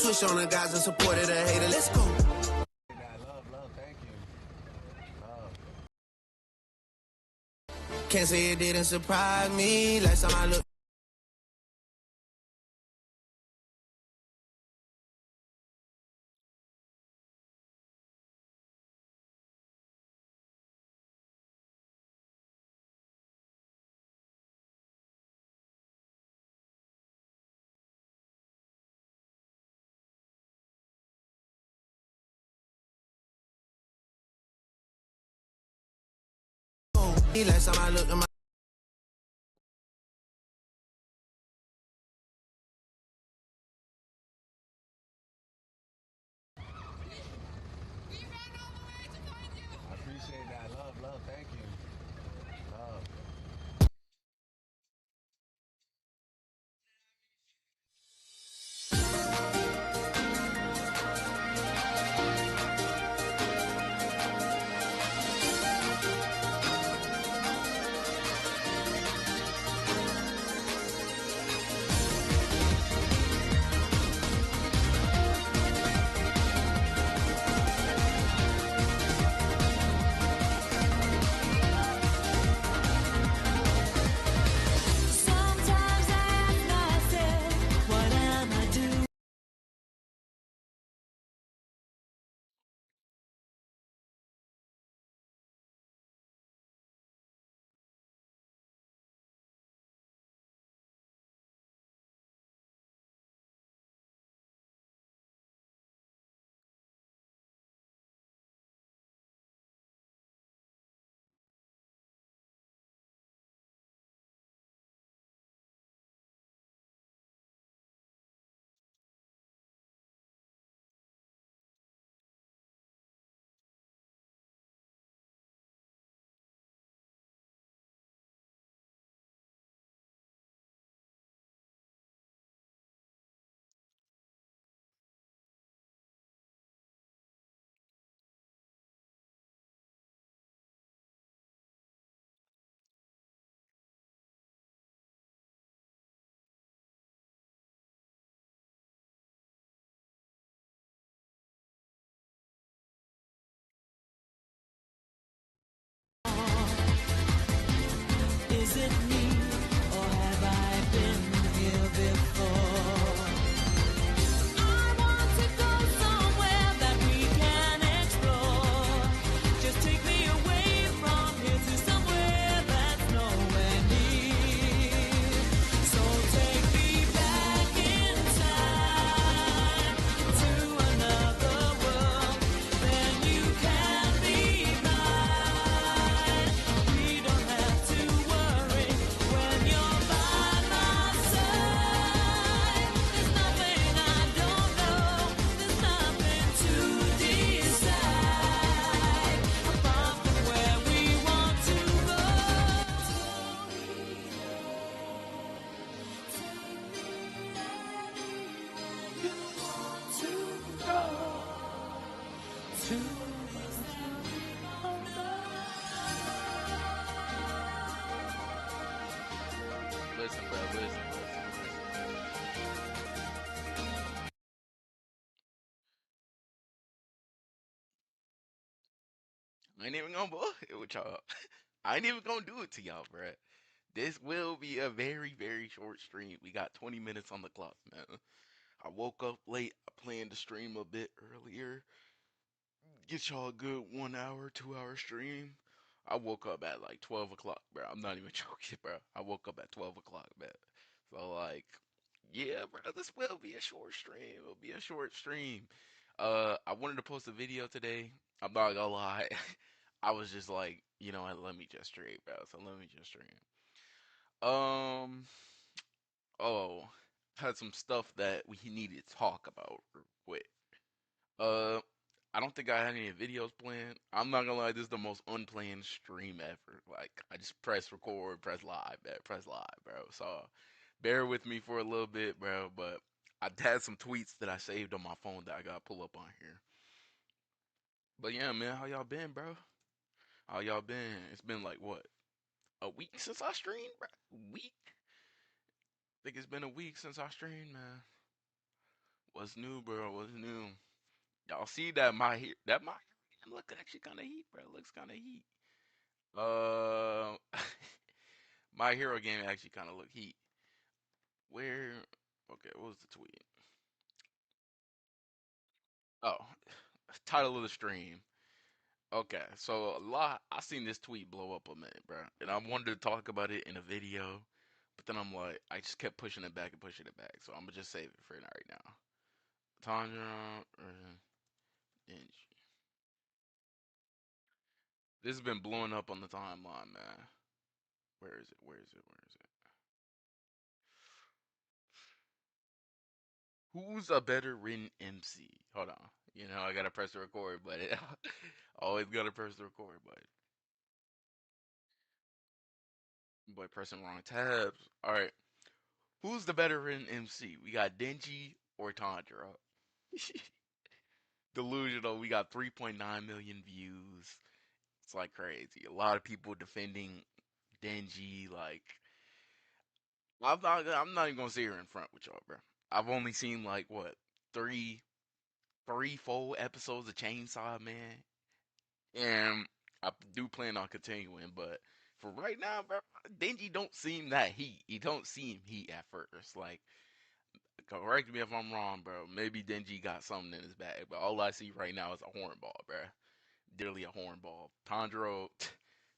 Switch on the guys and supported a hater. Let's go. Love, thank you. Love. Can't say it didn't surprise me. Last time I looked. Last time I looked at my I appreciate that. Love, thank you. Love. Sometimes I ask myself, what am I doing? Is it me, or have I been here before? I want to go somewhere that we can explore. Just take me away from here to somewhere that's nowhere near. So take me back in time to another world. Then you can be mine. We don't have to worry when you're by my side. There's nothing I don't know. There's nothing to decide apart from where we want to go. Listen, bro, listen. I ain't even gonna bullshit with y'all. I ain't even gonna do it to y'all, bro. This will be a very, very short stream. We got 20 minutes on the clock, man. I woke up late. I planned to stream a bit earlier. Get y'all a good 1 hour, 2 hour stream. I woke up at like 12 o'clock, bro. I'm not even joking, bro. I woke up at 12 o'clock, man. So, like, yeah, bro, this will be a short stream. It'll be a short stream. I wanted to post a video today. I'm not gonna lie. I was just like, you know what, let me just stream, bro. So let me just stream. Um, oh, had some stuff that we needed to talk about real quick. Uh, I don't think I had any videos planned. I'm not gonna lie, this is the most unplanned stream ever. Like, I just press record, press live, man, press live, bro. So, bear with me for a little bit, bro. But I had some tweets that I saved on my phone that I gotta pull up on here. But yeah, man, how y'all been, bro? How y'all been? It's been like what, a week since I streamed, bro? Week? I think it's been a week since I streamed, man. What's new, bro? What's new? Y'all see that my look actually kind of heat, bro. Looks kind of heat. Uh, my hero game actually kind of look heat. Where? Okay, what was the tweet? Oh, title of the stream. Okay, so a lot. I seen this tweet blow up a minute, bro, and I wanted to talk about it in a video, but then I'm like, I just kept pushing it back and pushing it back. So I'm gonna just save it for right now. Tanjiro or Denji. This has been blowing up on the timeline, man. Where is it? Where is it? Where is it? Who's a better written MC? Hold on. You know, I gotta press the record button. Always gotta press the record button. Boy, pressing wrong tabs. All right. Who's the better written MC? We got Denji or Tanjiro? Delusional. We got 3.9 million views. It's like crazy. A lot of people defending Denji. Like, I'm not even gonna sit here in front with y'all, bro. I've only seen like what three, three full episodes of Chainsaw Man, and I do plan on continuing. But for right now, bro, Denji don't seem that heat. He don't seem heat at first. Like, correct me if I'm wrong, bro. Maybe Denji got something in his bag, but all I see right now is a hornball, bro. Literally a hornball. Tanjiro,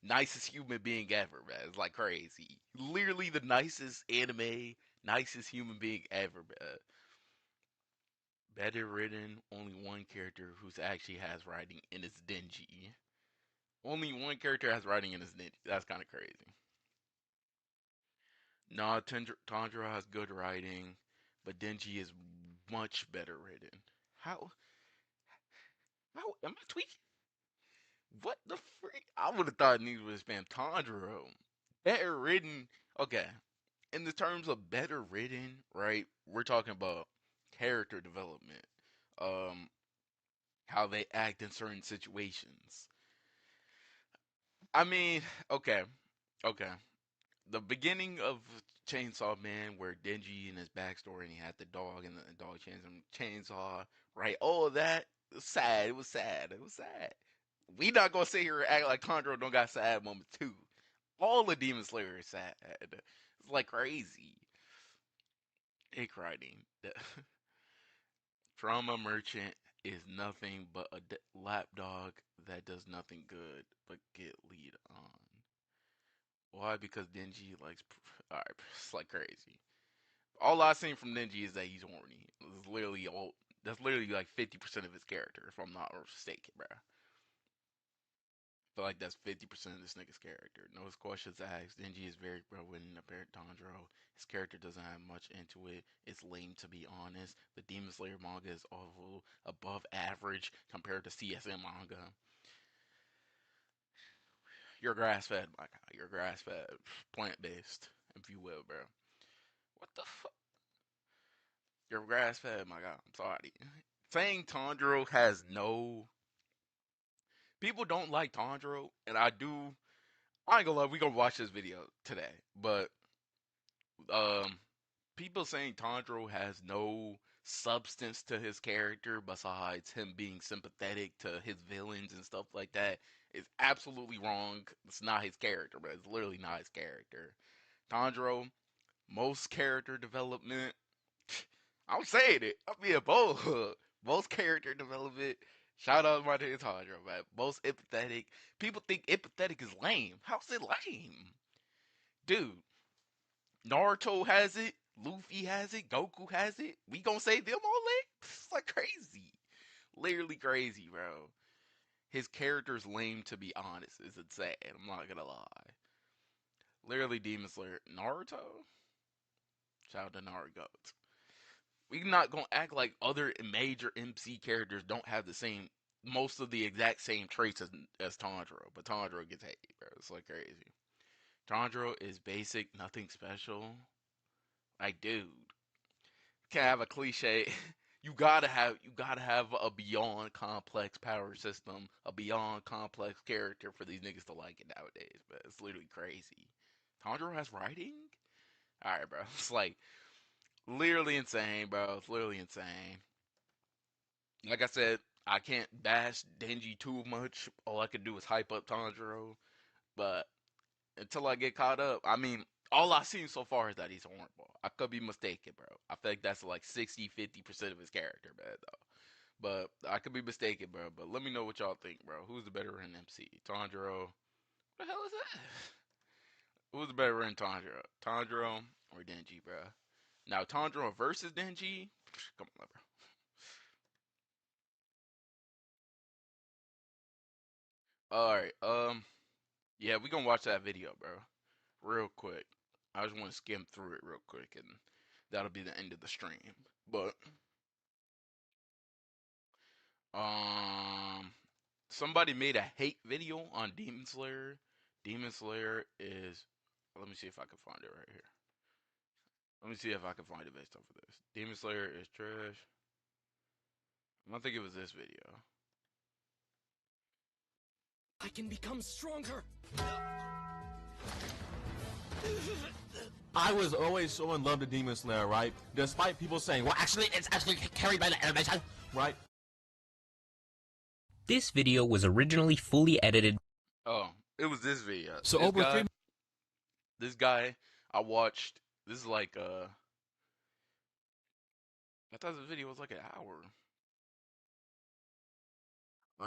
nicest human being ever, man. It's like crazy. Literally the nicest anime, nicest human being ever, man. Better written, only one character who's actually has writing, and it's Denji. Only one character has writing in his Denji. That's kind of crazy. Nah, Tanjiro has good writing, but Denji is much better written. How? How am I tweaking? What the freak? I would have thought niggas would spam Tanjiro. Better written. Okay, in the terms of better written, right? We're talking about character development, um, how they act in certain situations. I mean, okay, okay. The beginning of Chainsaw Man, where Denji and his backstory, and he had the dog, and the dog changed him chainsaw, right? All of that it was sad. It was sad. It was sad. We not gonna sit here and act like Conjuro don't got sad moments too. All the Demon Slayer is sad. It's like crazy. Ick writing. The Trauma Merchant is nothing but a lapdog that does nothing good but get lead on. Why? Because Denji likes. Alright, it's like crazy. All I've seen from Denji is that he's horny. It's literally all. That's literally like 50% of his character, if I'm not mistaken, bro. Feel like that's 50% of this nigga's character. No questions asked. Denji is very well written compared to Tanjiro. His character doesn't have much into it. It's lame to be honest. The Demon Slayer manga is awful, above average compared to CSM manga. You're grass fed, my guy. You're grass fed, plant based, if you will, bro. What the fuck? You're grass fed, my guy. I'm sorry. Saying Tanjiro has no. People don't like Tanjiro, and I do. I ain't gonna lie, we gonna watch this video today, but um, people saying Tanjiro has no substance to his character besides him being sympathetic to his villains and stuff like that is absolutely wrong. It's not his character, but it's literally not his character. Tanjiro, most character development. I'm saying it. I'm being bold. Most character development. Shout out my name Tanjiro, man. Most empathetic. People think empathetic is lame. How's it lame? Dude, Naruto has it, Luffy has it, Goku has it. We gonna say them all late? It's like crazy. Literally crazy, bro. His character's lame to be honest. It's insane. I'm not gonna lie. Literally Demon Slayer. Naruto? Shout out to Naruto. We not gonna act like other major MC characters don't have the same most of the exact same traits as Tanjiro, but Tanjiro gets hate, bro. It's like crazy. Tanjiro is basic, nothing special. Like, dude, can't have a cliche. You gotta have a beyond complex power system, a beyond complex character for these niggas to like it nowadays. But it's literally crazy. Tanjiro has writing. All right, bro. It's like literally insane, bro. It's literally insane. Like I said, I can't bash Denji too much. All I can do is hype up Tanjiro. But until I get caught up, I mean, all I've seen so far is that he's a hornball. I could be mistaken, bro. I feel like that's like 60-50% of his character, man, though. But I could be mistaken, bro. But let me know what y'all think, bro. Who's the better in MC? Tanjiro? What the hell is that? Who's the better in Tanjiro? Tanjiro or Denji, bro? Now, Tanjiro versus Denji? Come on, bro. Alright, yeah, we gonna watch that video, bro. Real quick. I just want to skim through it real quick, and that'll be the end of the stream. But, um, somebody made a hate video on Demon Slayer. Demon Slayer is, let me see if I can find it right here. Let me see if I can find it based off of this. Demon Slayer is trash. I don't think it was this video. I can become stronger. I was always so in love with Demon Slayer, right? Despite people saying, well, actually, it's actually carried by the animation, right? This video was originally fully edited. Oh, it was this video. So this over guy, 3 This guy, I watched. This is like I thought this video was like an hour.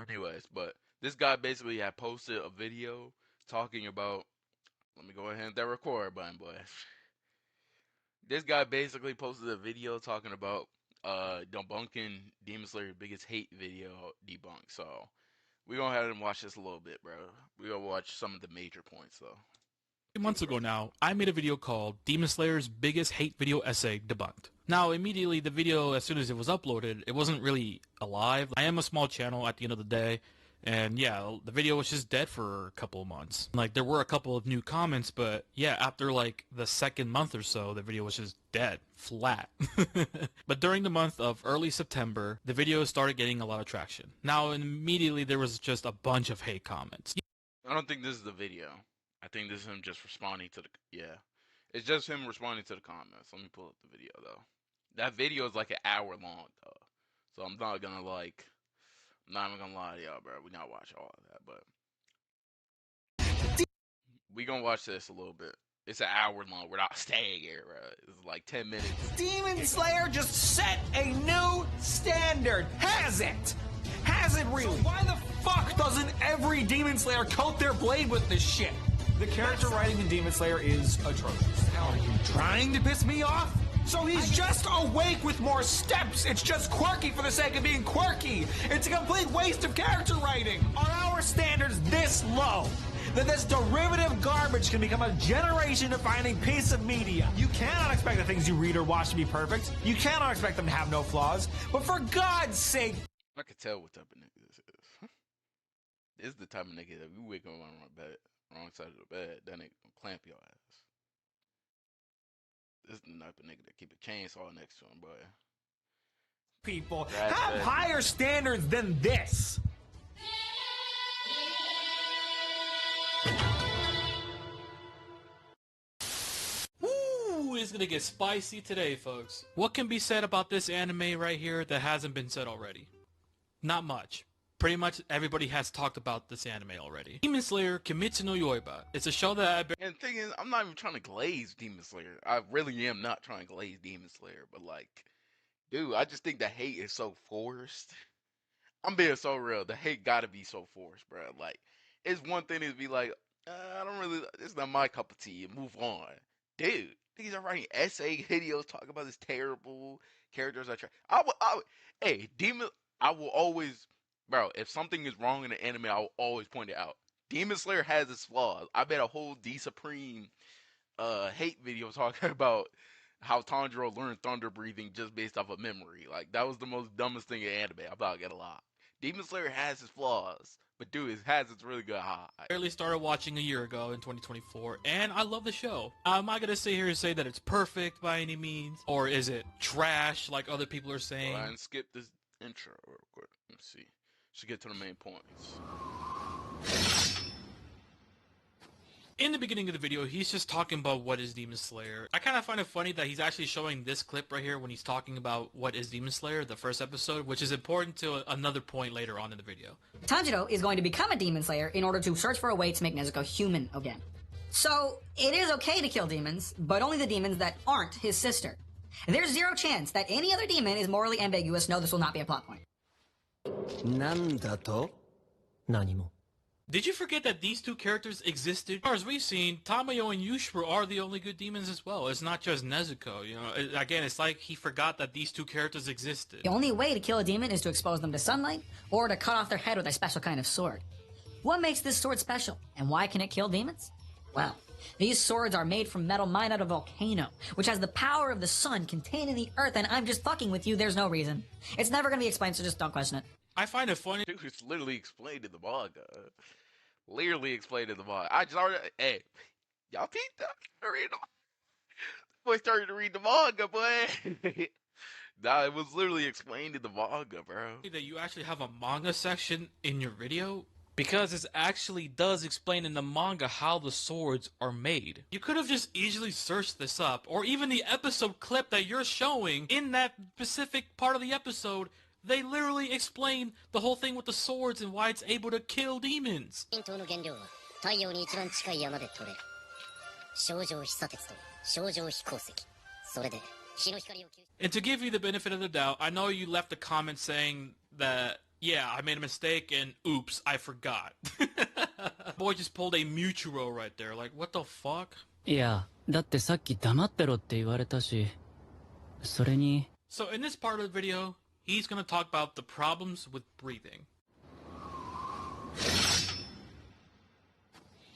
Anyways, but this guy basically had posted a video talking about. Let me go ahead and hit that record button, boy. This guy basically posted a video talking about debunking Demon Slayer's biggest hate video debunk. So we're gonna have him watch this a little bit, bro. We're gonna watch some of the major points though. months ago now, I made a video called Demon Slayer's Biggest Hate Video Essay Debunked. Now, immediately, the video, as soon as it was uploaded, it wasn't really alive. I am a small channel at the end of the day, and yeah, the video was just dead for a couple of months. Like, there were a couple of new comments, but yeah, after like the second month or so, the video was just dead, flat. But during the month of early September, the video started getting a lot of traction. Now, immediately, there was just a bunch of hate comments. I don't think this is the video. I think this is him just responding to the It's just him responding to the comments. Let me pull up the video though. That video is like an hour long though, so I'm not gonna like. I'm not even gonna lie to y'all, bro. We not watch all of that, but we gonna watch this a little bit. It's an hour long. We're not staying here, bro. It's like 10 minutes. Demon Slayer just set a new standard. Has it? Has it really? So why the fuck doesn't every Demon Slayer coat their blade with this shit? The character writing in Demon Slayer is atrocious. Are you trying to piss me off? So he's just awake with more steps. It's just quirky for the sake of being quirky. It's a complete waste of character writing. Are our standards this low that this derivative garbage can become a generation-defining piece of media? You cannot expect the things you read or watch to be perfect. You cannot expect them to have no flaws. But for God's sake... I can tell what type of nigga this is. This is the type of nigga that we wake up on wrong side of the bed, that nigga gonna clamp your ass. This is the type of nigga that keep a chainsaw next to him, boy. People That's have it. higher standards than this. Ooh, it's gonna get spicy today, folks. What can be said about this anime right here that hasn't been said already? Not much. Pretty much everybody has talked about this anime already. Demon Slayer Kimetsu no Yaiba. It's a show that I've been... And the thing is, I'm not even trying to glaze Demon Slayer. I really am not trying to glaze Demon Slayer, but like, dude, I just think the hate is so forced. I'm being so real. The hate gotta be so forced, bro. Like, it's one thing to be like, I don't really, it's not my cup of tea, and move on. Dude, these are writing essay videos talking about this terrible characters. Hey, I will always, bro, if something is wrong in the anime, I will always point it out. Demon Slayer has its flaws. I bet a whole D Supreme hate video talking about how Tanjiro learned thunder breathing just based off of memory. Like, that was the most dumbest thing in anime. I'm not gonna lie. Demon Slayer has its flaws, but dude, it has its really good high. barely started watching a year ago in 2024, and I love the show. Am I gonna sit here and say that it's perfect by any means? Or is it trash like other people are saying? Go ahead and skip this intro real quick. Let's see. Should get to the main points. In the beginning of the video, he's just talking about what is Demon Slayer. I kind of find it funny that he's actually showing this clip right here when he's talking about what is Demon Slayer, the first episode, which is important to another point later on in the video. Tanjiro is going to become a Demon Slayer in order to search for a way to make Nezuko human again. So, it is okay to kill demons, but only the demons that aren't his sister. There's zero chance that any other demon is morally ambiguous. No, this will not be a plot point. なんだと? 何も. Did you forget that these two characters existed? As far as we've seen, Tamayo and Yushiro are the only good demons as well. It's not just Nezuko, you know. Again, it's like he forgot that these two characters existed. The only way to kill a demon is to expose them to sunlight, or to cut off their head with a special kind of sword. What makes this sword special, and why can it kill demons? Well, these swords are made from metal mined out of a volcano, which has the power of the sun contained in the earth, and I'm just fucking with you, there's no reason. It's never gonna be explained, so just don't question it. I find it funny. It's literally explained in the manga. Literally explained in the manga. I just already, hey, y'all peeped that? Boy started to read the manga, boy. Nah, it was literally explained in the manga, bro. That you actually have a manga section in your video, because it actually does explain in the manga how the swords are made. You could have just easily searched this up, or even the episode clip that you're showing in that specific part of the episode. They literally explain the whole thing with the swords and why it's able to kill demons. And to give you the benefit of the doubt, I know you left a comment saying that, yeah, I made a mistake and oops, I forgot. Boy just pulled a Muchuro right there. Like, what the fuck? Yeah, だってさっき黙ってろって言われたし、それに... So in this part of the video, he's going to talk about the problems with breathing.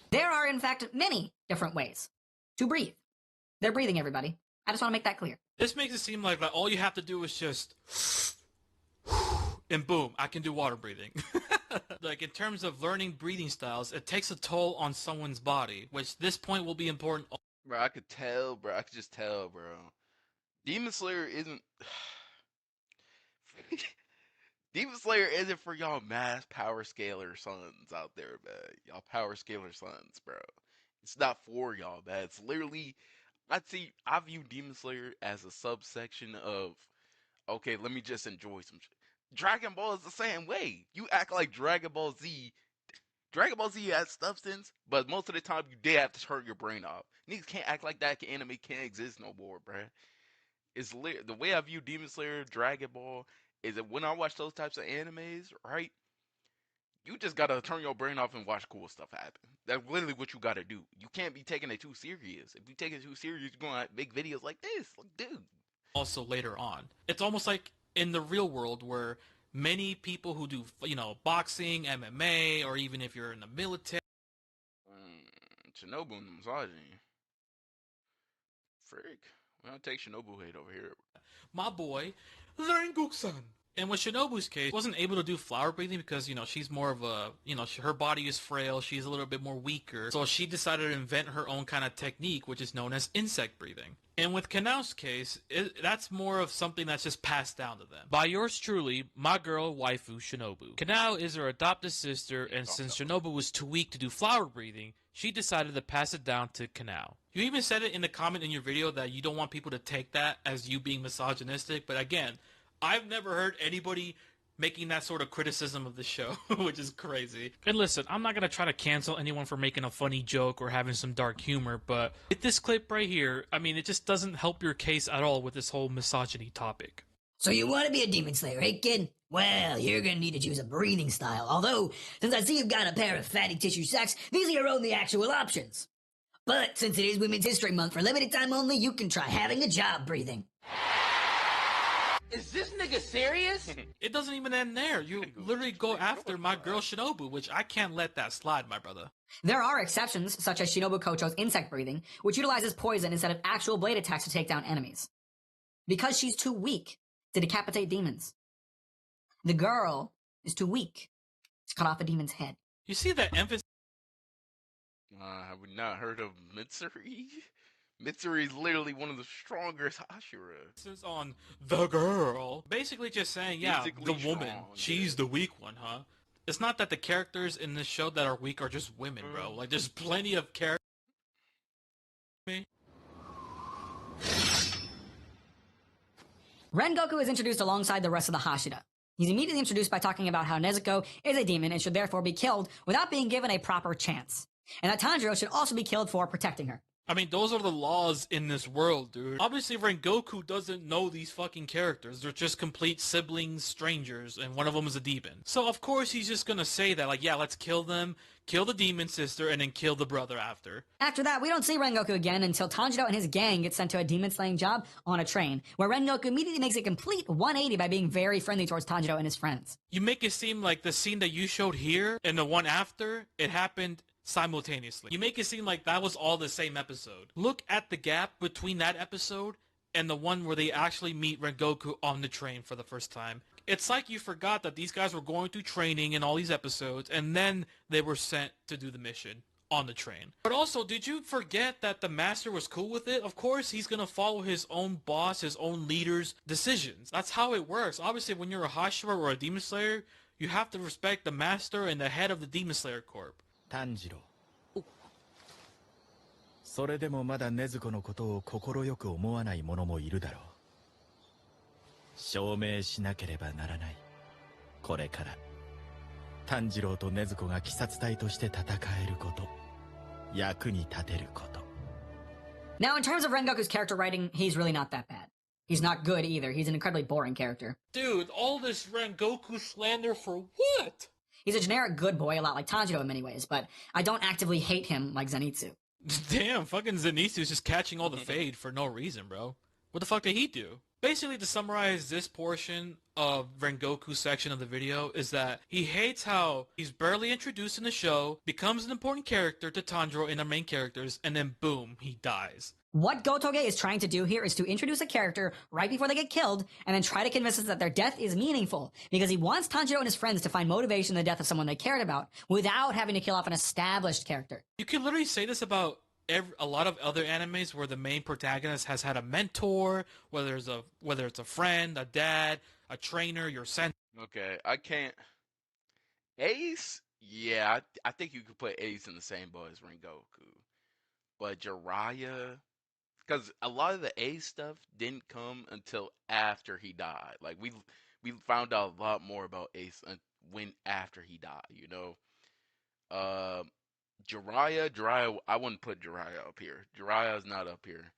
There are, in fact, many different ways to breathe. They're breathing, everybody. I just want to make that clear. This makes it seem like all you have to do is just... and boom, I can do water breathing. Like, in terms of learning breathing styles, it takes a toll on someone's body, which this point will be important. Bro, I could tell, bro. I could just tell, bro. Demon Slayer isn't... Demon Slayer isn't for y'all mass power scaler sons out there, man. Y'all power scaler sons, bro. It's not for y'all, man. It's literally... I view Demon Slayer as a subsection of, okay, let me just enjoy some shit. Dragon Ball is the same way. You act like Dragon Ball Z. Dragon Ball Z has substance, but most of the time you did have to turn your brain off. Niggas can't act like that anime can't exist no more, bruh. It's the way I view Demon Slayer, Dragon Ball, is that when I watch those types of animes, right? You just gotta turn your brain off and watch cool stuff happen. That's literally what you gotta do. You can't be taking it too serious. If you take it too serious, you're gonna make videos like this. Like, dude. Also later on. It's almost like in the real world where many people who do, you know, boxing, MMA, or even if you're in the military. Shinobu misogyny. Frick. We don't take Shinobu hate over here. My boy, Rengoku-san. And with Shinobu's case, wasn't able to do flower breathing because, you know, she's more of a, you know, her body is frail, she's a little bit more weaker. So she decided to invent her own kind of technique, which is known as insect breathing. And with Kanao's case, that's more of something that's just passed down to them. By yours truly, my girl, waifu, Shinobu. Kanao is her adopted sister, and since Shinobu was too weak to do flower breathing, she decided to pass it down to Kanao. You even said it in the comment in your video that you don't want people to take that as you being misogynistic, but again, I've never heard anybody making that sort of criticism of the show, which is crazy. And listen, I'm not going to try to cancel anyone for making a funny joke or having some dark humor, but with this clip right here, I mean, it just doesn't help your case at all with this whole misogyny topic. So you want to be a Demon Slayer, hey kid? Well, you're gonna need to choose a breathing style, although, since I see you've got a pair of fatty tissue sacks, these are your only actual options. But since it is Women's History Month, for limited time only, you can try having a job breathing. Is this nigga serious? It doesn't even end there. You literally go after my girl Shinobu, which I can't let that slide, my brother. There are exceptions, such as Shinobu Kocho's insect breathing, which utilizes poison instead of actual blade attacks to take down enemies. Because she's too weak to decapitate demons. The girl is too weak to cut off a demon's head. You see that emphasis? Have we not heard of Mitsuri? Mitsuri is literally one of the strongest Hashira. This is on the girl. Basically just saying, yeah, Physically the woman. strong, She's the weak one, huh? It's not that the characters in this show that are weak are just women, bro. Like, there's plenty of characters Me? Rengoku is introduced alongside the rest of the Hashira. He's immediately introduced by talking about how Nezuko is a demon and should therefore be killed without being given a proper chance. And that Tanjiro should also be killed for protecting her. I mean, those are the laws in this world, dude. Obviously, Rengoku doesn't know these fucking characters. They're just complete siblings, strangers, and one of them is a demon. So, of course, he's just gonna say that, like, yeah, let's kill them, kill the demon sister, and then kill the brother after. After that, we don't see Rengoku again until Tanjiro and his gang get sent to a demon-slaying job on a train, where Rengoku immediately makes a complete 180 by being very friendly towards Tanjiro and his friends. You make it seem like the scene that you showed here and the one after, it happened simultaneously. You make it seem like that was all the same episode. Look at the gap between that episode and the one where they actually meet Rengoku on the train for the first time. It's like you forgot that these guys were going through training in all these episodes and then they were sent to do the mission on the train. But also, did you forget that the master was cool with it? Of course, he's gonna follow his own boss, his own leader's decisions. That's how it works. Obviously, when you're a Hashira or a Demon Slayer, you have to respect the master and the head of the Demon Slayer Corp. 炭治郎それでもまだ禰豆子のことを快く思わない者もいるだろう証明しなければならないこれから炭治郎と禰豆子が鬼殺隊として戦えること役に立てること Now, in terms of Rengoku's character writing, he's really not that bad. He's not good either. He's an incredibly boring character. Dude, all this Rengoku slander for what? He's a generic good boy, a lot like Tanjiro in many ways, but I don't actively hate him like Zenitsu. Damn, fucking Zenitsu's just catching all the fade for no reason, bro. What the fuck did he do? Basically, to summarize this portion of Rengoku's section of the video is that he hates how he's barely introduced in the show, becomes an important character to Tanjiro and the main characters, and then boom, he dies. What Gotoge is trying to do here is to introduce a character right before they get killed, and then try to convince us that their death is meaningful, because he wants Tanjiro and his friends to find motivation in the death of someone they cared about, without having to kill off an established character. You can literally say this about a lot of other animes where the main protagonist has had a mentor, whether it's a friend, a dad, a trainer, your sensei. Okay, I can't. Ace? Yeah, I think you could put Ace in the same boat as Rengoku. But Jiraiya, because a lot of the Ace stuff didn't come until after he died. Like we found out a lot more about Ace when after he died. You know, Jiraiya, I wouldn't put Jiraiya up here. Jiraiya is not up here.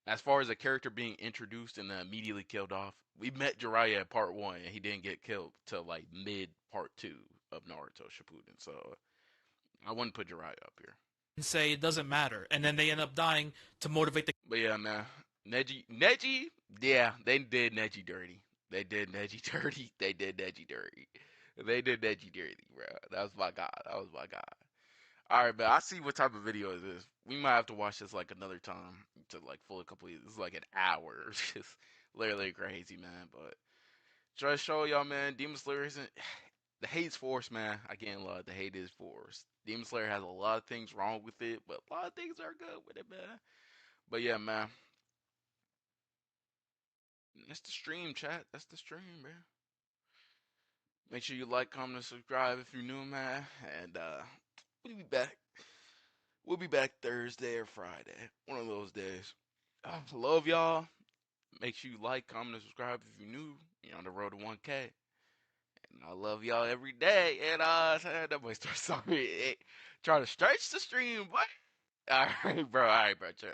As far as a character being introduced and then immediately killed off, we met Jiraiya in part 1 and he didn't get killed till like mid part 2 of Naruto Shippuden. So I wouldn't put Jiraiya up here. And say it doesn't matter, and then they end up dying to motivate the. But yeah, man, Neji, yeah, they did Neji dirty. They did Neji dirty. They did Neji dirty. They did Neji dirty, bro. That was my god. That was my god. All right, but I see what type of video it is. We might have to watch this like another time to like fully complete. This is like an hour. It's just literally crazy, man. But try to show y'all, man. Demon Slayer isn't. The hate's forced, man. I can't lie. The hate is forced. Demon Slayer has a lot of things wrong with it, but a lot of things are good with it, man. But yeah, man. That's the stream, chat. That's the stream, man. Make sure you like, comment, and subscribe if you're new, man. And we'll be back. We'll be back Thursday or Friday. One of those days. Love y'all. Make sure you like, comment, and subscribe if you're new. You're on the road to 1K. And I love y'all every day. And that boy starts sorry. Try to stretch the stream, boy. All right, bro. Chill.